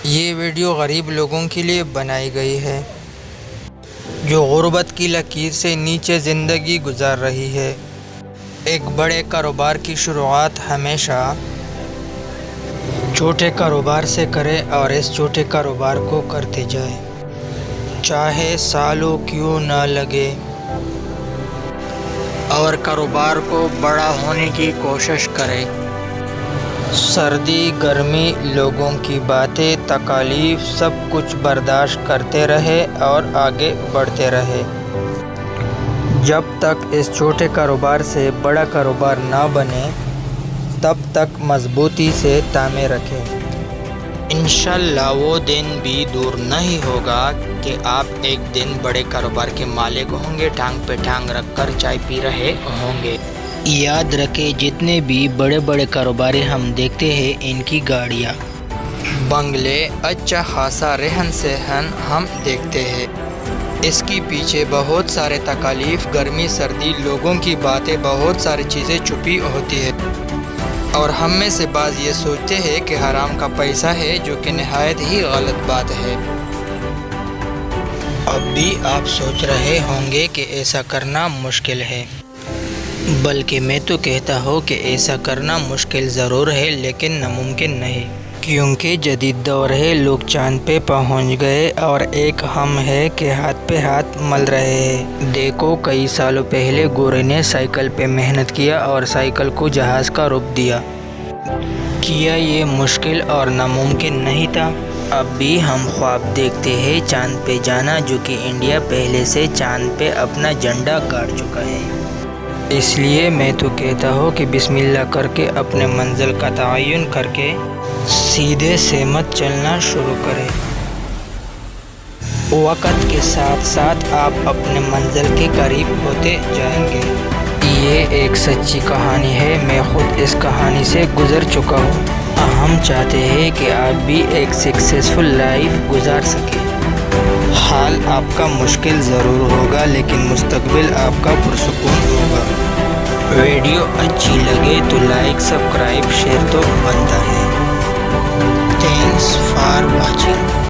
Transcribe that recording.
یہ ویڈیو غریب لوگوں کے لیے بنائی گئی ہے جو غربت کی لکیر سے نیچے زندگی گزار رہی ہے۔ ایک بڑے کاروبار کی شروعات ہمیشہ چھوٹے کاروبار سے کرے اور اس چھوٹے کاروبار کو کرتے جائے، چاہے سالوں کیوں نہ لگے، اور کاروبار کو بڑا ہونے کی کوشش کرے۔ سردی، گرمی، لوگوں کی باتیں، تکالیف، سب کچھ برداشت کرتے رہے اور آگے بڑھتے رہے، جب تک اس چھوٹے کاروبار سے بڑا کاروبار نہ بنے تب تک مضبوطی سے تھامے رکھے۔ انشاءاللہ وہ دن بھی دور نہیں ہوگا کہ آپ ایک دن بڑے کاروبار کے مالک ہوں گے، ٹانگ پہ ٹانگ رکھ کر چائے پی رہے ہوں گے۔ یاد رکھیں، جتنے بھی بڑے بڑے کاروباری ہم دیکھتے ہیں، ان کی گاڑیاں، بنگلے، اچھا خاصا رہن سہن ہم دیکھتے ہیں، اس کے پیچھے بہت سارے تکالیف، گرمی، سردی، لوگوں کی باتیں، بہت ساری چیزیں چھپی ہوتی ہیں، اور ہم میں سے بعض یہ سوچتے ہیں کہ حرام کا پیسہ ہے، جو کہ نہایت ہی غلط بات ہے۔ اب بھی آپ سوچ رہے ہوں گے کہ ایسا کرنا مشکل ہے، بلکہ میں تو کہتا ہوں کہ ایسا کرنا مشکل ضرور ہے لیکن ناممکن نہیں، کیونکہ جدید دور ہے، لوگ چاند پہ پہنچ گئے اور ایک ہم ہے کہ ہاتھ پہ ہاتھ مل رہے ہیں۔ دیکھو، کئی سالوں پہلے گورے نے سائیکل پہ محنت کیا اور سائیکل کو جہاز کا روپ دیا۔ کیا یہ مشکل اور ناممکن نہیں تھا؟ اب بھی ہم خواب دیکھتے ہیں چاند پہ جانا، جو کہ انڈیا پہلے سے چاند پہ اپنا جھنڈا گاڑ چکا ہے۔ اس لیے میں تو کہتا ہوں کہ بسم اللہ کر کے اپنے منزل کا تعین کر کے سیدھے سے مت چلنا شروع کریں۔ وقت کے ساتھ ساتھ آپ اپنے منزل کے قریب ہوتے جائیں گے۔ یہ ایک سچی کہانی ہے، میں خود اس کہانی سے گزر چکا ہوں۔ ہم چاہتے ہیں کہ آپ بھی ایک سکسیسفل لائف گزار سکیں۔ حال آپ کا مشکل ضرور ہوگا لیکن مستقبل آپ کا پرسکون ہوگا۔ ویڈیو اچھی لگے تو لائک، سبسکرائب، شیئر تو بنتا ہے۔ Thanks for watching.